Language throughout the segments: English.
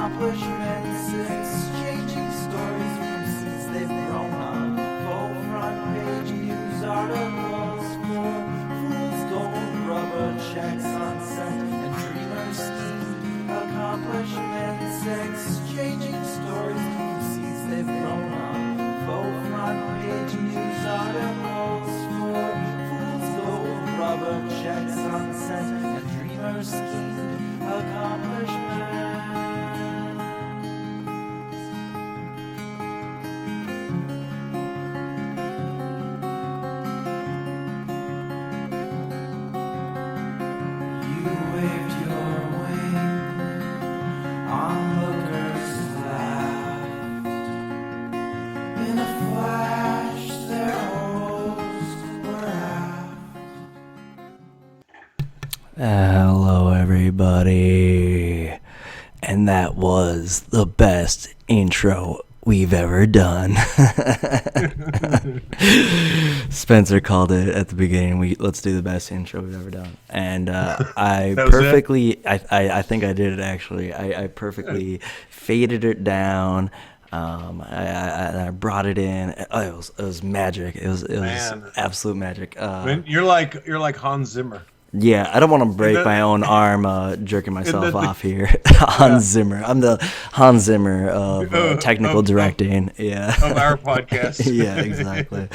accomplishments, exchanging stories from seats they've grown on. Full front page news articles for fools, gold, rubber checks, sunset, and dreamers' scheme. Accomplishments, exchanging stories from seats they've grown on. Full front page news articles for fools, gold, rubber checks, sunset, and dreamers' scheme. Accomplishments. You waved your wing, onlookers laughed. In a flash, their hopes were out. Hello, everybody. And that was the best intro we've ever done. Spencer called it at the beginning. Let's do the best intro we've ever done. And I perfectly, I think I did it actually. I perfectly faded it down. I brought it in. It was magic. It was absolute magic. Man, you're like Hans Zimmer. Yeah, I don't want to break my own arm jerking myself off here. Hans Zimmer. I'm the Hans Zimmer of technical directing. Yeah. Of our podcast. Yeah, exactly.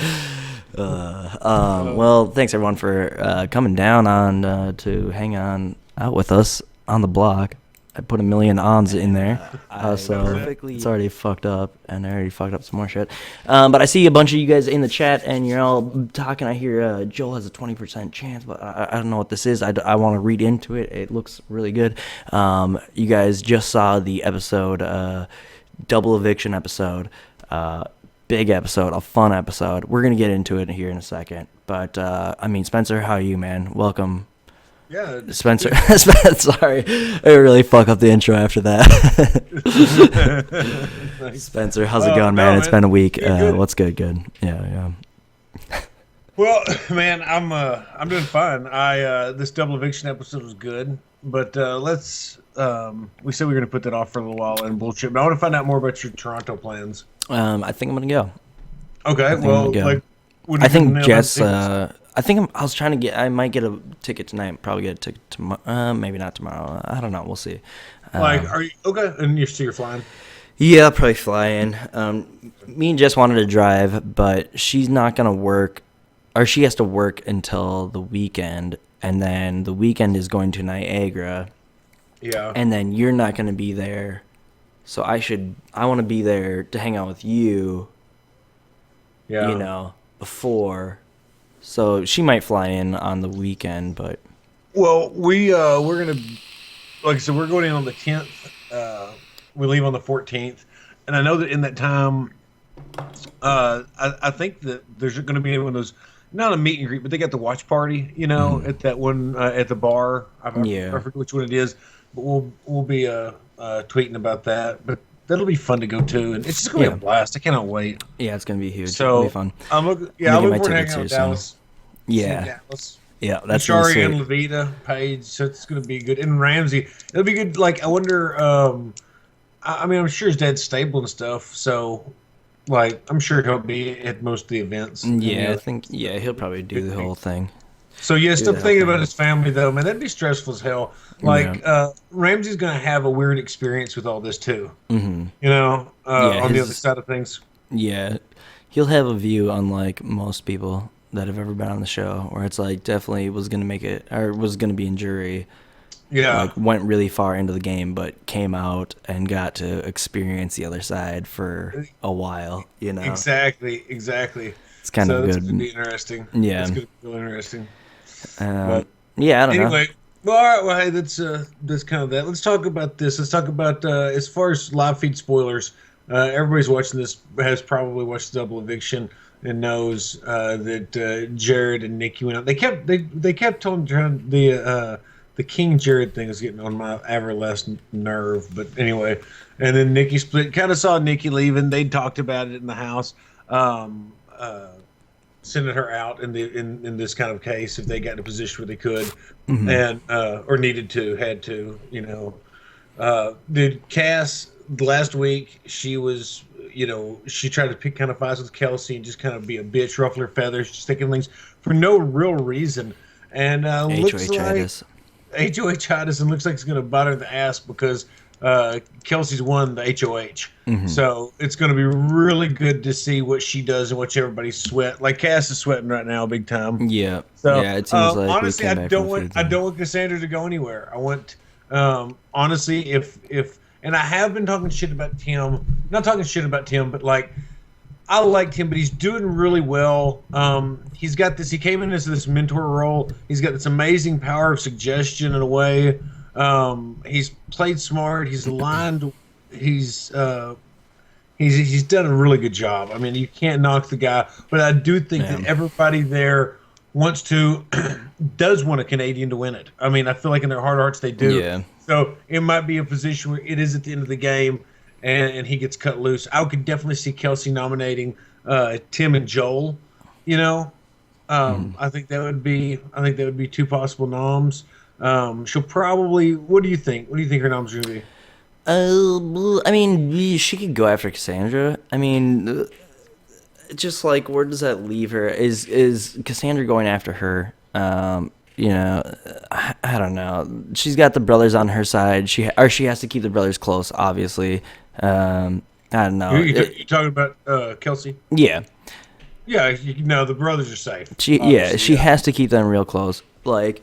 Well, thanks everyone for coming down on to hang on out with us on the block. I put a million ons in there, so it's already fucked up, and I already fucked up some more shit. But I see a bunch of you guys in the chat, and you're all talking. I hear Joel has a 20% chance, but I don't know what this is. I want to read into it. It looks really good. You guys just saw the episode, double eviction episode, big episode, a fun episode. We're gonna get into it here in a second. But I mean, Spencer, how are you, man? Welcome. Yeah, Spencer. Sorry, I really fuck up the intro after that. Spencer, how's it going, man? It's been a week. What's good? Good. Yeah. Well, man, I'm doing fine. This double eviction episode was good, but let's. We said we were gonna put that off for a little while and bullshit. But I want to find out more about your Toronto plans. I think I'm gonna go. Okay. Well, like, I think Jess. I was trying to get. I might get a ticket tonight. Probably get a ticket tomorrow. Maybe not tomorrow. I don't know. We'll see. Are you okay? And you're flying? Yeah, I'll probably fly in. Me and Jess wanted to drive, but she's not gonna work, or she has to work until the weekend, and then the weekend is going to Niagara. Yeah. And then you're not gonna be there, so I want to be there to hang out with you. Yeah. You know, before. So she might fly in on the weekend, but well, we're gonna, like I said, we're going in on the 10th. We leave on the 14th, and I know that in that time, I think that there's going to be one of those, not a meet and greet, but they got the watch party, at that one at the bar. I forget which one it is, but we'll be tweeting about that. But that'll be fun to go to, and it's just gonna be a blast. I cannot wait. Yeah, it's gonna be huge. So it'll be fun. I'm looking forward to hanging out with Dallas. Yeah, that's Shari and Levita, Paige. So it's gonna be good. And Ramsey, it'll be good. Like, I wonder. I mean, I'm sure his dad's stable and stuff. So, like, I'm sure he'll be at most of the events. Yeah, I think. Yeah, he'll probably do the whole thing. So yeah, still thinking about his family though, man. That'd be stressful as hell. Like, Ramsey's gonna have a weird experience with all this too. Mm-hmm. On the other side of things. Yeah, he'll have a view unlike most people that have ever been on the show, where it's like definitely was gonna make it, or was gonna be in jury. Yeah, like went really far into the game, but came out and got to experience the other side for a while. Exactly. It's kind of good. It's gonna be interesting. Yeah, it's gonna be really interesting. But, yeah, I don't know. Anyway, well, all right. Well, hey, that's kind of that. Let's talk about this. Let's talk about as far as live feed spoilers. Everybody's watching this has probably watched Double Eviction and knows that Jared and Nikki went out. They kept telling the King Jared thing is getting on my everlasting nerve. But anyway, and then Nikki split. Kind of saw Nikki leaving. They talked about it in the house. Sending her out in this kind of case if they got in a position where they could, and or needed to, had to, Dude, Cass last week she was, she tried to pick kind of fights with Kelsey and just kind of be a bitch, ruffle her feathers, just taking things for no real reason, and looks like HOH-itis. HOH and looks like it's going to bite her in the ass because Kelsey's won the HOH. So it's going to be really good to see what she does and watch everybody sweat. Like Cass is sweating right now, big time. Yeah. So Yeah, it seems like we honestly, came back from the food I thing. don't want Cassandra to go anywhere. I want honestly, if and I have been talking shit about Tim, not talking shit about Tim, but like I liked him, but he's doing really well. He's got this. He came in as this mentor role. He's got this amazing power of suggestion in a way. He's played smart. He's aligned. He's he's done a really good job. I mean, you can't knock the guy, but I do think that everybody there wants to does want a Canadian to win it. I mean, I feel like in their heart of hearts they do. Yeah. So it might be a position where it is at the end of the game, and he gets cut loose. I could definitely see Kelsey nominating Tim and Joel. You know, I think that would be two possible noms. She'll probably. What do you think? What do you think her noms are gonna be? I mean, she could go after Cassandra. I mean, just like where does that leave her? Is Cassandra going after her? I don't know. She's got the brothers on her side. She has to keep the brothers close, obviously. I don't know. You talking about Kelsey? Yeah. Yeah, the brothers are safe. She has to keep them real close. Like,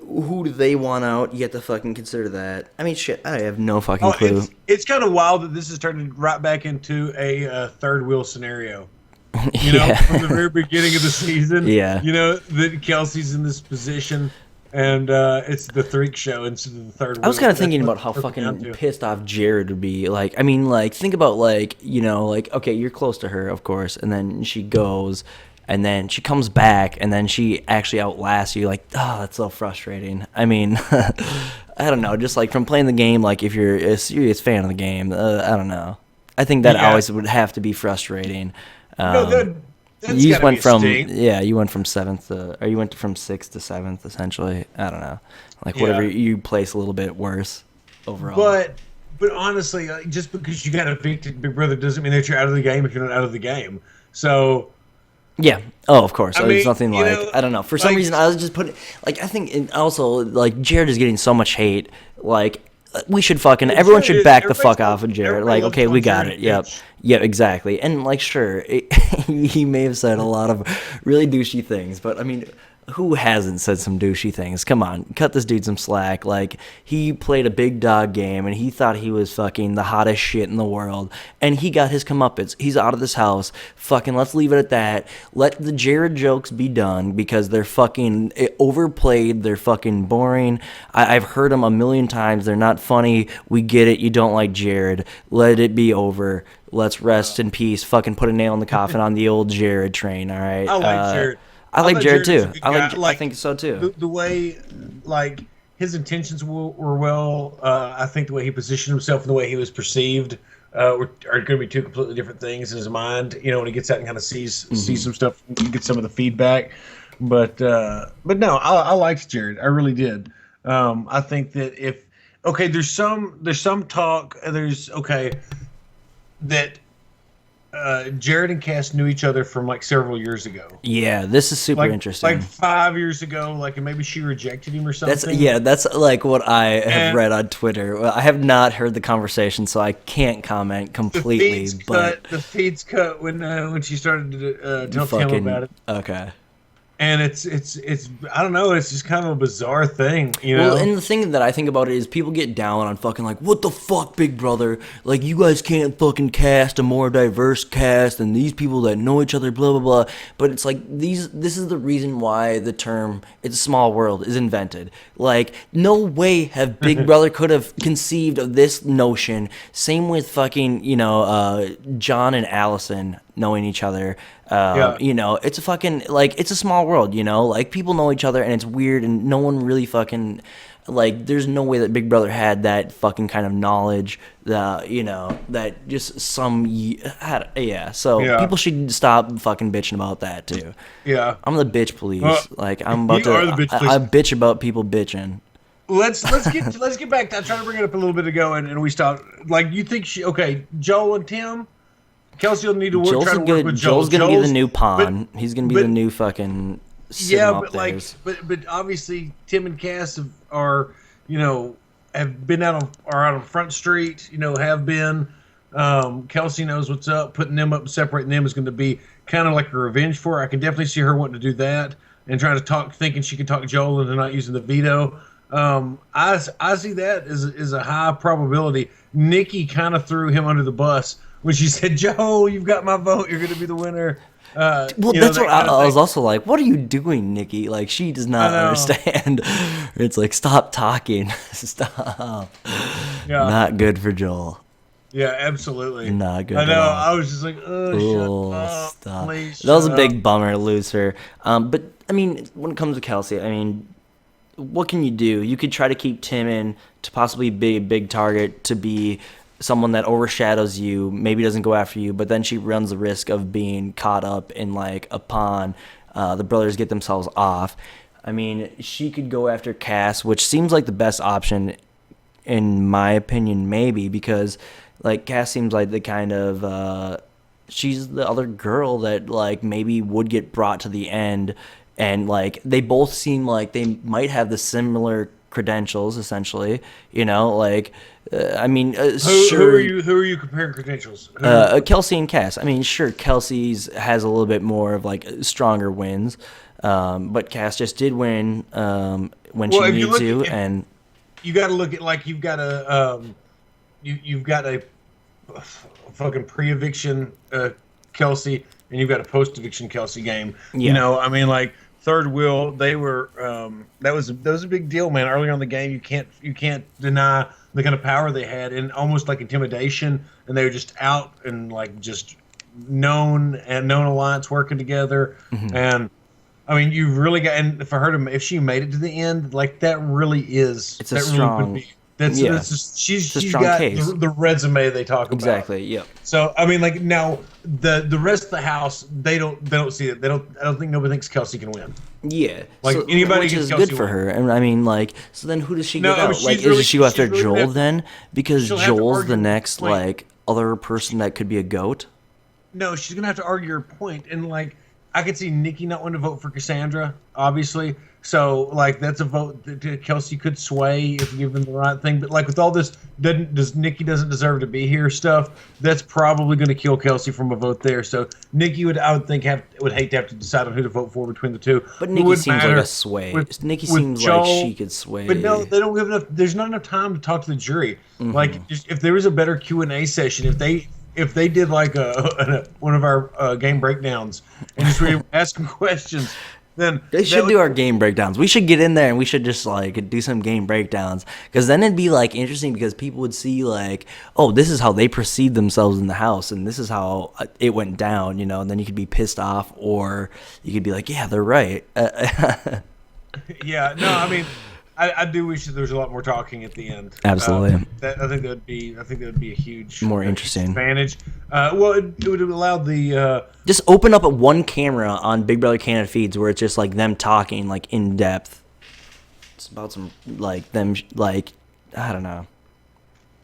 who do they want out? You have to fucking consider that. I mean, shit, I have no fucking clue. It's kind of wild that this is turning right back into a third wheel scenario. From the very beginning of the season. Yeah. That Kelsey's in this position, and it's the freak show instead of the third wheel. I was kind of thinking about how fucking pissed off Jared would be. Like, I mean, like, think about, like, okay, you're close to her, of course, and then she goes, and then she comes back, and then she actually outlasts you. Like, oh, that's so frustrating. I mean, I don't know. Just, like, from playing the game, like, if you're a serious fan of the game, I don't know. I think that always would have to be frustrating. You went from you went from seventh or you went from sixth to seventh essentially. I don't know, like whatever you place a little bit worse overall. But honestly, just because you got evicted, Big Brother doesn't mean that you're out of the game if you're not out of the game. So yeah, oh of course, there's nothing like I don't know. For some reason, I was just putting like I think and also like Jared is getting so much hate. Like we should fucking everyone should back the fuck off of Jared. Like okay, we got it. Yep. Yeah, exactly. And, like, sure, he may have said a lot of really douchey things, but, I mean, who hasn't said some douchey things? Come on, cut this dude some slack. Like, he played a big dog game, and he thought he was fucking the hottest shit in the world, and he got his comeuppance. He's out of this house. Fucking let's leave it at that. Let the Jared jokes be done, because they're fucking overplayed. They're fucking boring. I've heard them a million times. They're not funny. We get it. You don't like Jared. Let it be over. Let's rest in peace. Fucking put a nail in the coffin on the old Jared train. All right. I like Jared. I like Jared too. I think so too. The way, like, his intentions were well. I think the way he positioned himself and the way he was perceived are going to be two completely different things in his mind. When he gets out and kind of sees some stuff, get some of the feedback. But no, I liked Jared. I really did. I think that there's some talk. That Jared and Cass knew each other from like several years ago. Yeah, this is super interesting. Like 5 years ago, like and maybe she rejected him or something. That's like what I have read on Twitter. Well, I have not heard the conversation, so I can't comment completely. The feed's cut when she started to tell Tim about it. Okay. And it's I don't know, it's just kind of a bizarre thing, Well, and the thing that I think about it is people get down on fucking like, what the fuck, Big Brother? Like, you guys can't fucking cast a more diverse cast than these people that know each other, blah, blah, blah. But it's like, this is the reason why the term, it's a small world, is invented. Like, no way have Big Brother could have conceived of this notion. Same with fucking, John and Allison knowing each other. It's a fucking, like, it's a small world, like, people know each other, and it's weird, and no one really fucking, like, there's no way that Big Brother had that fucking kind of knowledge, that just people should stop fucking bitching about that, too. Yeah. I'm the bitch police. I'm about to, the bitch police. I bitch about people bitching. let's get back. I tried to bring it up a little bit ago, and we stopped. Like, you think Joel and Tim, Kelsey will need to work. Try to work with Joel. Joel's gonna be the new pawn. He's gonna be the new fucking. But obviously Tim and Cass are have been out on Front Street. Have been. Kelsey knows what's up. Putting them up, separating them is going to be kind of like a revenge for her. I can definitely see her wanting to do that and trying to thinking she can talk Joel into not using the veto. I see that as a high probability. Nikki kind of threw him under the bus when she said, "Joe, you've got my vote. You're going to be the winner." That's what I was also like. What are you doing, Nikki? Like, she does not understand. It's like, stop talking. Stop. Yeah. Not good for Joel. Yeah, absolutely. Not good. I know. I was just like, shut up. Stop. Please, that was a big bummer to lose her. But, I mean, when it comes to Kelsey, I mean, what can you do? You could try to keep Tim in to possibly be a big target, to be someone that overshadows you, maybe doesn't go after you, but then she runs the risk of being caught up in, like, a pawn. The brothers get themselves off. I mean, she could go after Cass, which seems like the best option, in my opinion, maybe, because... like, Cass seems like the kind of, she's the other girl that, like, maybe would get brought to the end. And, like, they both seem like they might have the similar credentials, essentially. Like, I mean, sure. Who are you comparing credentials? Kelsey and Cass. I mean, sure, Kelsey's has a little bit more of, like, stronger wins. But Cass just did win when she needed to. And you got to look at, like, you've got a fucking pre-eviction Kelsey, and you've got a post-eviction Kelsey game. Yeah. I mean, like, third wheel, they were that was a big deal, man. Early on in the game, you can't deny the kind of power they had, and almost like intimidation, and they were just out and like just known alliance working together. Mm-hmm. And I mean, you really got, and for her if she made it to the end, like, that really is, it's a strong. She's got the resume they talk about. Exactly. Yeah. So I mean, like, now the rest of the house, they don't see it. I don't think nobody thinks Kelsey can win. Yeah. Like, anybody, which is good for her. And I mean, like, so then who does she get out? Like, does she go after Joel then? Because Joel's the next like other person that could be a goat. No, she's gonna have to argue her point, and like, I could see Nikki not wanting to vote for Cassandra, obviously. So, like, that's a vote that Kelsey could sway if you give them the right thing. But, like, with all this, Nikki doesn't deserve to be here stuff, that's probably going to kill Kelsey from a vote there. So, Nikki I would think, would hate to have to decide on who to vote for between the two. But Nikki seems like a sway. Nikki seems like she could sway. But no, they don't have enough. There's not enough time to talk to the jury. Mm-hmm. Like, if there was a better Q&A session, if they did like one of our game breakdowns and just were asking questions. Then they should do our game breakdowns. We should get in there and we should just like do some game breakdowns, because then it'd be like interesting, because people would see like, oh, this is how they perceive themselves in the house, and this is how it went down, and then you could be pissed off, or you could be like, yeah, they're right. Yeah, no, I mean, I do wish that there was a lot more talking at the end. Absolutely. I think that would be a huge, more interesting advantage. Well, it would have allowed the just open up one camera on Big Brother Canada feeds where it's just like them talking like in depth. It's about some like them like, I don't know.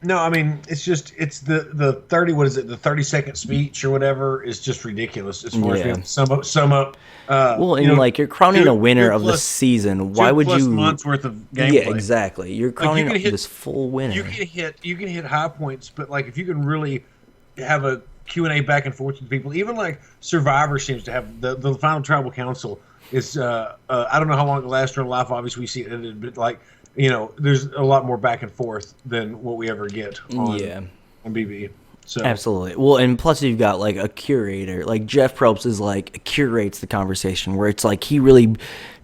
No, I mean, it's the 30, what is it, the 30-second speech or whatever is just ridiculous as far as sum up. Well, and like, you're crowning a winner of the season. Why would you? Months worth of gameplay. Yeah, exactly. You're crowning this full winner. You can hit high points, but like, if you can really have a Q&A back and forth with people, even like Survivor seems to have the final tribal council is I don't know how long it lasts in life. Obviously, we see it edited, but like, there's a lot more back and forth than what we ever get on BB. So. Absolutely. Well, and plus you've got like a curator. Like, Jeff Probst is like curates the conversation, where it's like he really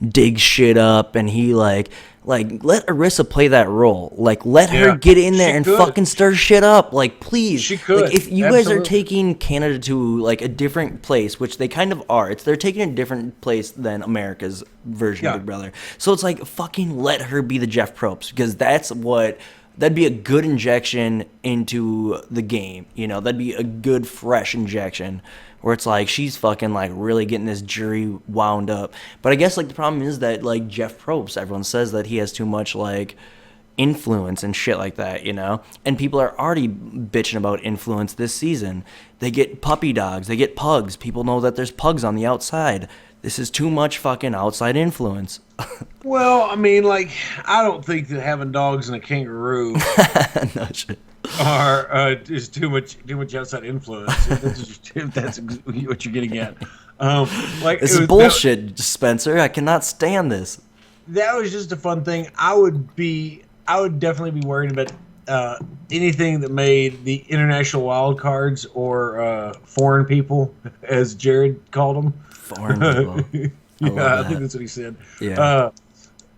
digs shit up, and he like let Arissa play that role. Like, let her get in there and fucking stir shit up. Like, please. She could. Like, if you guys are taking Canada to like a different place, which they kind of are, they're taking a different place than America's version of Big Brother. So it's like, fucking let her be the Jeff Probst, because that's what that'd be a good injection into the game. You know, that'd be a good fresh injection where it's like she's fucking like really getting this jury wound up. But I guess like the problem is that like Jeff Probst, everyone says that he has too much like influence and shit like that, you know? And people are already bitching about influence this season. They get puppy dogs, they get pugs. People know that there's pugs on the outside. This is too much fucking outside influence. Well, I mean, like, I don't think that having dogs and a kangaroo No shit. are is too much outside influence. If that's what you're getting at. Like This is bullshit, Spencer. I cannot stand this. That was just a fun thing. I would definitely be worried about anything that made the international wild cards or foreign people, as Jared called them. Foreign people. Yeah, I think that's what he said. Yeah.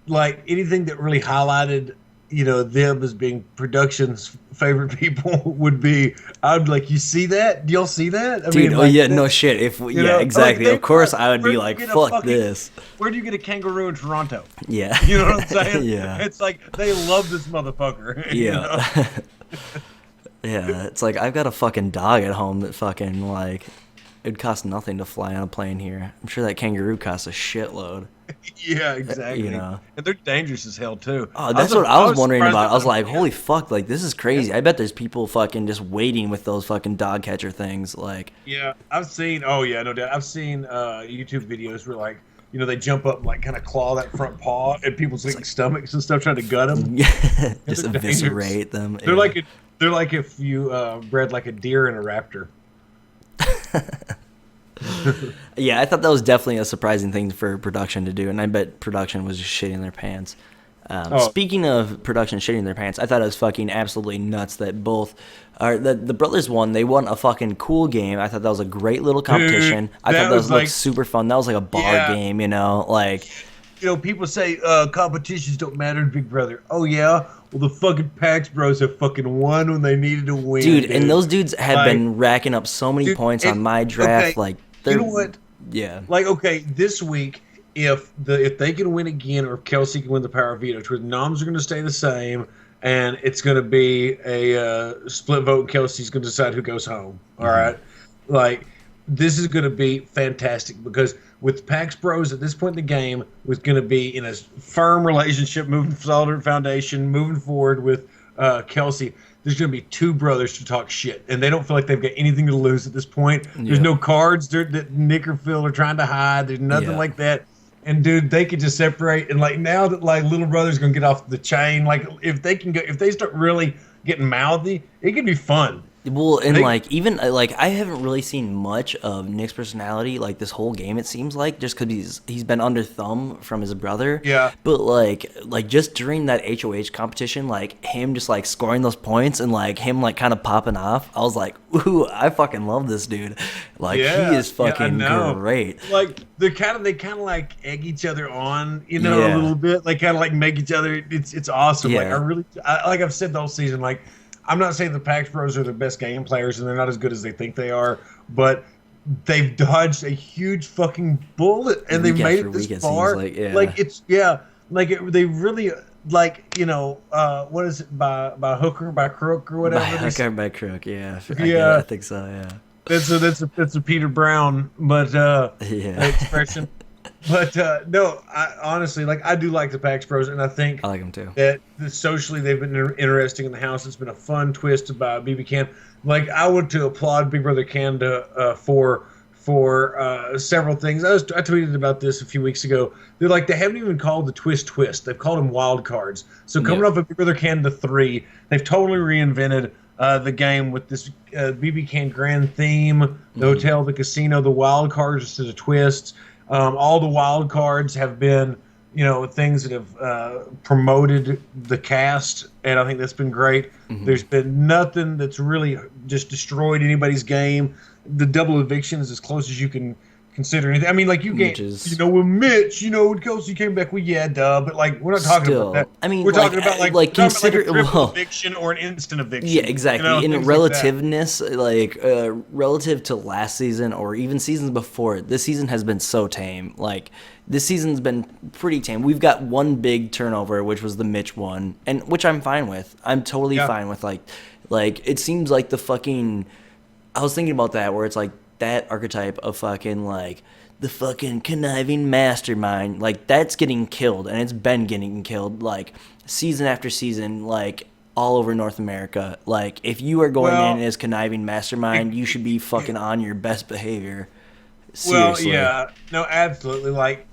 Like anything that really highlighted, you know, them as being production's favorite people would be. I'd be like, you see that? Do y'all see that? I Dude, mean, like, yeah, no shit. Exactly. Like of course, I would be like, fuck this. Where do you get a kangaroo in Toronto? Yeah. You know what I'm saying? Yeah. It's like they love this motherfucker. Yeah. You know? Yeah, it's like I've got a fucking dog at home that fucking like it'd cost nothing to fly on a plane here. I'm sure that kangaroo costs a shitload. Yeah, exactly. You know. And they're dangerous as hell too. Oh, that's what I was wondering about. I was like, yeah. holy fuck, like this is crazy. I bet there's people fucking just waiting with those fucking dog catcher things. Like, Yeah, I've seen. Oh yeah, no doubt. I've seen YouTube videos where like, you know, they jump up and like kind of claw that front paw at people's like stomachs and stuff, trying to gut them. just eviscerate them. They're like if you bred like a deer and a raptor. Yeah, I thought that was definitely a surprising thing for production to do, and I bet production was just shitting their pants. Speaking of production shitting their pants, I thought it was fucking absolutely nuts that the brothers won. They won a fucking cool game. I thought that was a great little competition. I thought that was like super fun. That was like a bar game, you know, like. You know, people say competitions don't matter in Big Brother. Oh yeah, well the fucking Pax Bros have fucking won when they needed to win. Dude, and those dudes have been racking up so many points on my draft. Okay, like, you know what? Yeah. Like, okay, this week, if they can win again, or if Kelsey can win the power veto, the noms are going to stay the same, and it's going to be a split vote. Kelsey's going to decide who goes home. All right, like this is going to be fantastic because with Pax Bros at this point in the game was going to be in a firm relationship, moving solid foundation, moving forward with Kelsey. There's going to be two brothers to talk shit, and they don't feel like they've got anything to lose at this point. There's no cards that Nick or Phil are trying to hide. There's nothing like that. And dude, they could just separate. And like now that like little brother's going to get off the chain, like if they start really getting mouthy, it could be fun. Well, and like even like I haven't really seen much of Nick's personality like this whole game. It seems like just because he's been under thumb from his brother. Yeah. But like just during that HOH competition, like him just like scoring those points and like him like kind of popping off, I was like, ooh, I fucking love this dude. Like he is fucking great. Like they kind of like egg each other on, you know, a little bit. Like kind of like make each other. It's awesome. Yeah. Like like I've said the whole season, like. I'm not saying the Pax Bros are the best game players and they're not as good as they think they are, but they've dodged a huge fucking bullet and they've made it this far. Like they really like, you know, what is it by hook or by crook or whatever? By hook or by crook, yeah. I think so, yeah. That's a Peter Brown, but expression. But no, I honestly like. I do like the Pax Bros, and I think I like them too. That socially they've been interesting in the house. It's been a fun twist by BB Can. Like I want to applaud Big Brother Canada for several things. I tweeted about this a few weeks ago. They haven't even called the twist. They've called them wild cards. So coming off of Big Brother Canada 3, they've totally reinvented the game with this BB Can grand theme, the hotel, the casino, the wild cards instead of twists. All the wild cards have been, you know, things that have promoted the cast, and I think that's been great. There's been nothing that's really just destroyed anybody's game. The double eviction is as close as you can consider anything. I mean, like you can't, Mitch's with Mitch, when Kelsey came back, yeah, duh. But like, we're not talking about that. still. I mean, We're talking about like we're talking about like consider a triple well. eviction or an instant Yeah, eviction. exactly. In Things like that. relativeness, like relative to last season or even seasons before, this season has been so tame. Like this season's been pretty tame. We've got one big turnover, which was the Mitch one, and which I'm fine with. I'm totally Yeah. fine with. Like it seems like the fucking. I was thinking about that, where it's like that archetype of fucking like the fucking conniving mastermind, like that's getting killed, and it's been getting killed like season after season, like all over North America. Like if you are going in Well, as conniving mastermind, you should be fucking on your best behavior. well, Seriously. yeah, no, absolutely. Like,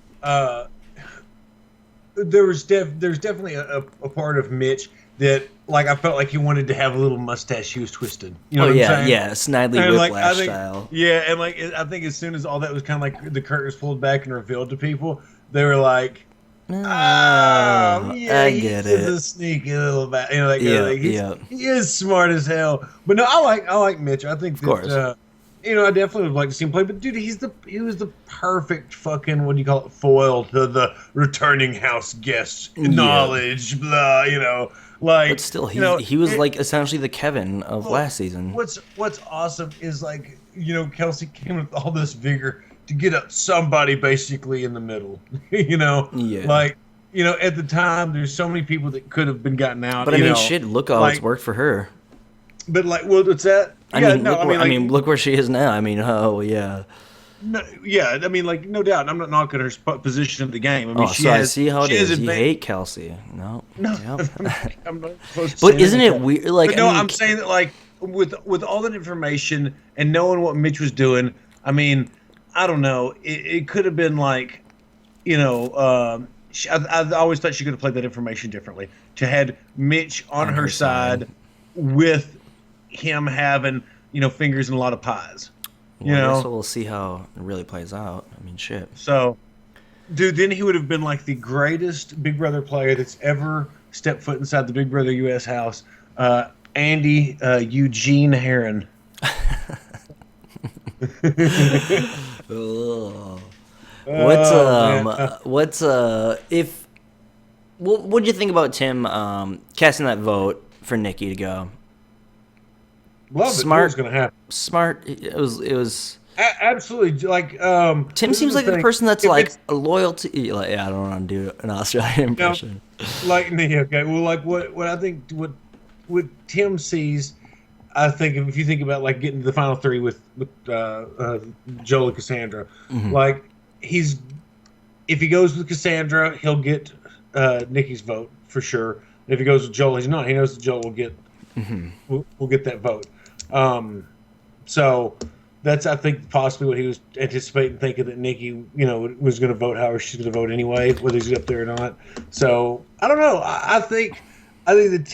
there's definitely a part of Mitch that like I felt like he wanted to have a little mustache. He was twisted. You know Oh what I'm yeah, saying? yeah, Snidely And like I Whiplash think, style. yeah, and like I think as soon as all that was kind of like the curtains pulled back and revealed to people, they were like, "Oh, Oh, yeah, I he get is it. a sneaky little bat," that kind of Yeah, thing. yeah, He is smart as hell. But no, I like Mitch. I think of that course. I definitely would like to see him play. But dude, he was the perfect fucking what do you call it foil to the returning house guest Yeah. knowledge, blah. But Like still, you know he was it. like essentially the Kevin of Well, last season. what's awesome is like Kelsey came with all this vigor to get up somebody basically in the middle. Yeah. Like at the time there's so many people that could have been gotten out. But I mean, shit, look how it's Like, worked for her. but like, well, it's that. I Yeah, mean, no, I mean, I like, mean, look where she is now. I mean, oh yeah. no, yeah, I mean, like, no doubt. I'm not knocking her position in the game. I mean, Oh, so I see how it she has is. You advanced. hate Kelsey. No. No, Yep. I'm not supposed to say But isn't anything. it weird? Like, But I no, mean, I'm saying that like with all that information and knowing what Mitch was doing, I mean, I don't know. It could have been like, I always thought she could have played that information differently. To had Mitch on on her her side. side with him having fingers in a lot of pies. You Well, I guess know, we'll see how it really plays out. I mean, shit. so dude, then he would have been like the greatest Big Brother player that's ever stepped foot inside the Big Brother U.S. house. Andy Eugene Heron. Ugh. Oh man, What's if what'd you think about Tim casting that vote for Nikki to go? love it. Smart, What's going to happen? smart. It was. Absolutely. Like Tim this is seems like the thing. person that's If like it's loyal to. Like, yeah, I don't want to do an Australian now, impression. like yeah, okay, well, like what I think what Tim sees. I think if you think about like getting to the final three with Joel and Cassandra, Hmm. like if he goes with Cassandra, he'll get Nikki's vote for sure. And if he goes with Joel, he's not. He knows that Joel will get that vote. So that's I think possibly what he was anticipating, thinking that Nikki, was going to vote however she's going to vote anyway, whether he's up there or not. So I don't know. I think that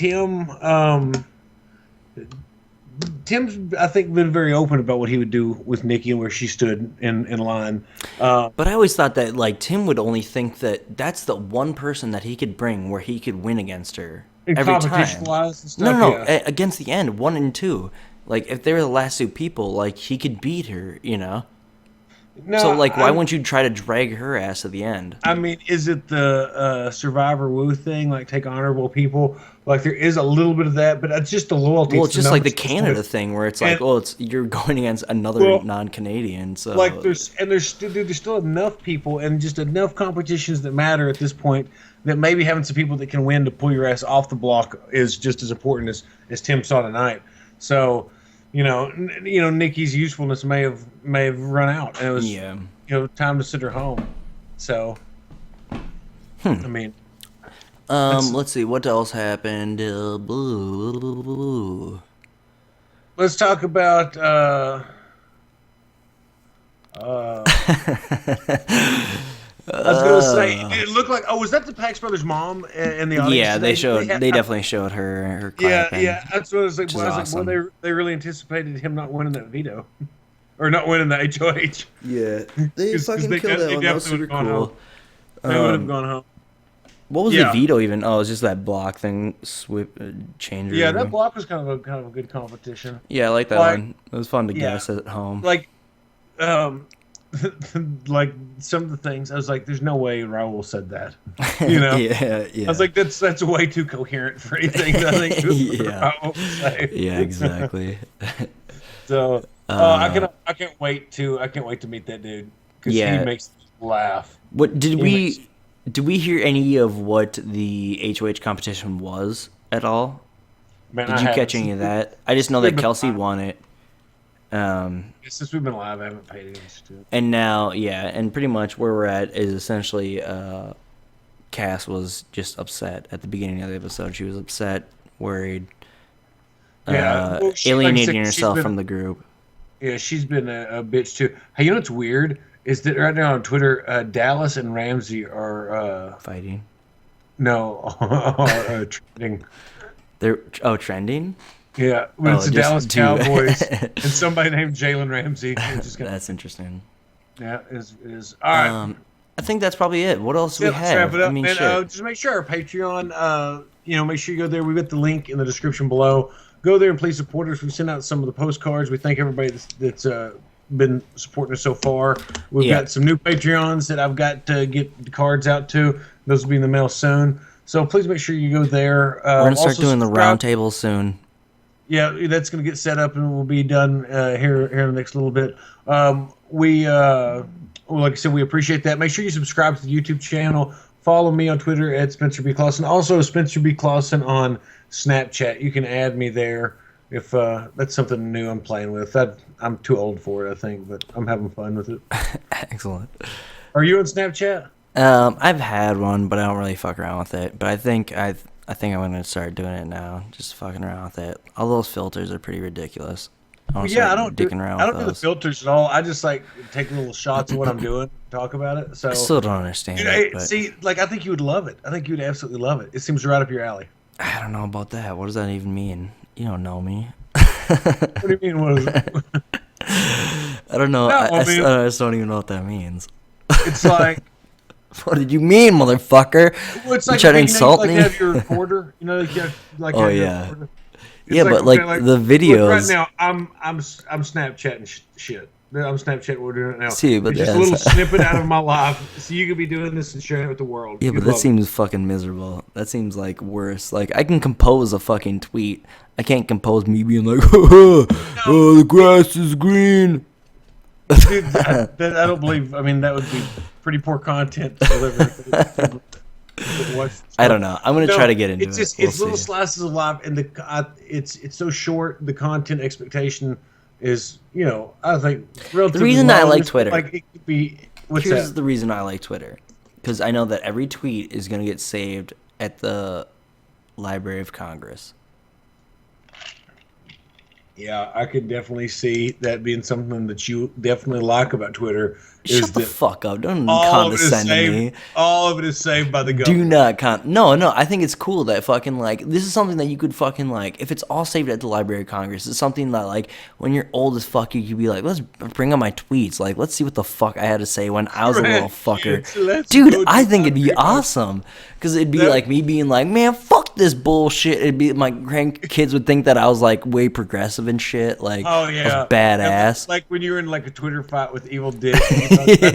Tim's I think been very open about what he would do with Nikki and where she stood in line. But I always thought that like Tim would only think that that's the one person that he could bring where he could win against her In every competition time. wise and stuff. No, Yeah. against the end, 1 and 2. Like if they were the last two people, like he could beat her. No, So like, why wouldn't you try to drag her ass to the end? I mean, is it the Survivor Woo thing? Like, take honorable people? Like, there is a little bit of that, but it's just the loyalty. Well, it's just like the numbers. Canada thing where it's like, And oh, you're going against another well, non-Canadian, so like there's still enough people and just enough competitions that matter at this point that maybe having some people that can win to pull your ass off the block is just as important as Tim saw tonight. So, Nikki's usefulness may have run out, and it was yeah. time to send her home. So, I mean, Let's see what else happened. let's talk about I was gonna say it looked like was that the Pax Brothers mom in the audience? Yeah, today? they definitely showed her Yeah, clapping. yeah, that's what I was like. Which Well, is I was like, well, awesome. they really anticipated him not winning that veto, or not winning the HOH. Yeah, they 'Cause fucking they killed that one. That was definitely super would've gone cool. home. They would have gone home. What was the Yeah, veto even? Oh, it was just that block thing, changer. yeah, that block was kind of a good competition. Yeah, I like that Like, one. It was fun to yeah, guess at home. like um, like some of the things, I was like, "There's no way Raul said that." You know, Yeah, I was like, "That's way too coherent for anything that I think yeah, Raul would say." yeah, exactly. So Uh, I can't wait to meet that dude because he yeah. makes me laugh. What did He makes we hear any of what the HOH competition was at all? man, I Did you haven't catch any of that? I just since know we've that been Kelsey live. won it. Um, Since we've been live, I haven't paid attention to it. and now, yeah, and pretty much where we're at is essentially Cass was just upset at the beginning of the episode. She was upset, worried, Yeah, well, like I said, alienating herself from the group. she's been a bitch too. Hey, you know what's weird is that right now on Twitter, Dallas and Ramsey are Fighting. no are trending. They're trending. Yeah, but it's Oh, the Dallas just to Cowboys and somebody named Jalen Ramsey. Which is gonna, that's interesting. yeah, is all right. I think that's probably it. What else do Yeah, we let's wrap have? it I up, mean, man. shit. Just make sure our Patreon, make sure you go there. We've got the link in the description below. Go there and please support us. We sent out some of the postcards. We thank everybody that's been supporting us so far. We've Yeah, got some new Patreons that I've got to get the cards out to. Those will be in the mail soon. So please make sure you go there. we're gonna start Also doing the round subscribe. table soon. Yeah, that's going to get set up and will be done here in the next little bit. Well, like I said, we appreciate that. Make sure you subscribe to the YouTube channel. Follow me on Twitter at Spencer B. Clausen. Also, Spencer B. Clausen on Snapchat. You can add me there if that's something new I'm playing with. I'm too old for it, I think, but I'm having fun with it. Excellent. Are you on Snapchat? I've had one, but I don't really fuck around with it. But I think I'm gonna start doing it now. Just fucking around with it. All those filters are pretty ridiculous. I want to Yeah, start dicking around I with don't do the those. filters at all. I just like take little shots of what I'm doing, talk about it. I So still don't understand dude, it, but see, like I think you would love it. I think you would absolutely love it. It seems right up your alley. I don't know about that. What does that even mean? You don't know me. What do you mean? What is it? I don't know. No, I I mean just don't even know what that means. it's like What did you mean, motherfucker? well, it's You like try to you insult like me? have your recorder. You know, like you have Oh have your yeah, recorder. yeah, It's like but okay, like the look, right videos. now I'm Snapchatting shit. I'm Snapchatting what we're doing it now. See, but It's just a that's little snippet out of my life, so you could be doing this and sharing it with the world. yeah, You'd but that love it. seems fucking miserable. That seems like worse. Like I can compose a fucking tweet. I can't compose me being like, No, oh, the grass is green. dude, I don't believe. I mean, that would be pretty poor content to deliver. I don't know. I'm gonna try No, to get into it's it. just We'll it's little see. slices of life, and it's so short. The content expectation is, I think relatively reason I low. like It's Twitter- like it could be. What's Here's that? the reason I like Twitter, because I know that every tweet is gonna get saved at the Library of Congress. Yeah, I could definitely see that being something that you definitely like about Twitter is Shut the that fuck up! Don't all of it is condescend to saved. me. All of it is saved by the Do government. not no. I think it's cool that fucking like this is something that you could fucking like if it's all saved at the Library of Congress. It's something that like when you're old as fuck, you could be like, let's bring up my tweets. Like, let's see what the fuck I had to say when I was a little fucker. Grandkids, let's Dude, go to I think it'd be Library of Congress. awesome because it'd be That- like me being like, man, fuck this bullshit. It'd be my grandkids would think that I was like way progressive and shit. Like, Oh I yeah, was badass. Like when you were in like a Twitter fight with Evil Dick. and you talked about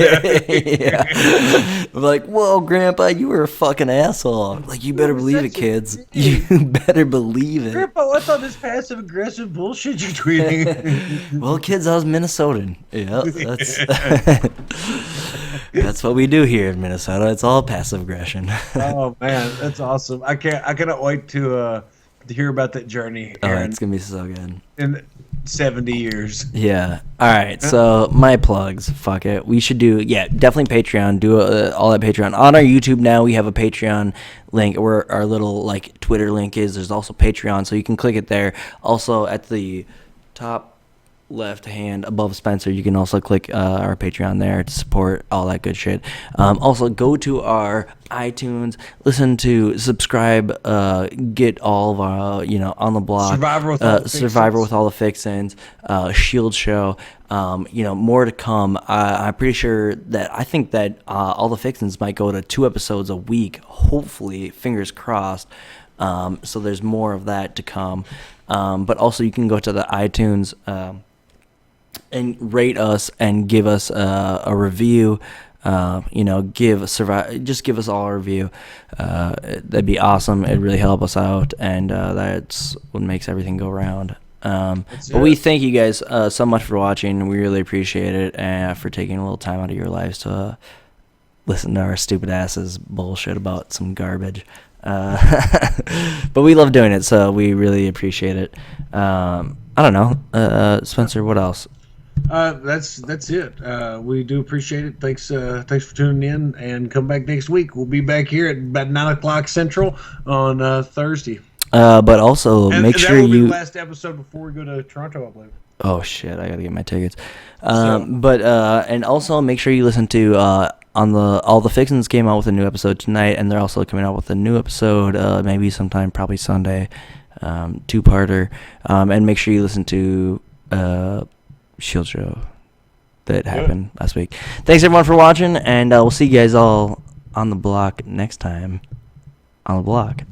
that. Yeah. I'm like, whoa, Grandpa, you were a fucking asshole. Like, you better were believe it, such a kids. dick. You better believe it. Grandpa, what's all this passive aggressive bullshit you're tweeting? Well, kids, I was Minnesotan. Yeah, that's what we do here in Minnesota. It's all passive aggression. Oh man, that's awesome. I cannot wait to hear about that journey, Oh, Aaron, it's gonna be so good. in 70 years. Yeah. All right. So my plugs. Fuck it. We should do. Yeah, definitely Patreon. Do all that Patreon on our YouTube now. We have a Patreon link where our little like Twitter link is. There's also Patreon, so you can click it there. Also at the top left hand above Spencer, you can also click our Patreon there to support all that good shit. Also go to our iTunes, subscribe, get all of our on the block Survivor with all the with all the fixins, Shield show, more to come. I'm pretty sure that I think that all the fixins might go to 2 episodes a week, hopefully, fingers crossed. So there's more of that to come. But also you can go to the iTunes and rate us and give us a review. Just give us all a review. That'd be awesome. It'd really help us out, and that's what makes everything go round. But we thank you guys so much for watching. We really appreciate it, and for taking a little time out of your lives to listen to our stupid asses bullshit about some garbage. But we love doing it, so we really appreciate it. I don't know, Spencer, what else? That's it. We do appreciate it. Thanks for tuning in, and come back next week. We'll be back here at about 9 o'clock Central on Thursday. But also make sure that will be you. the last episode before we go to Toronto, I believe. Oh shit! I gotta get my tickets. And also make sure you listen to All the Fixins came out with a new episode tonight, and they're also coming out with a new episode maybe sometime, probably Sunday, 2-parter. And make sure you listen to Shield Show that happened last week. Thanks everyone for watching, and we'll see you guys all on the block next time on the block.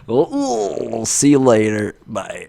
We'll see you later. Bye.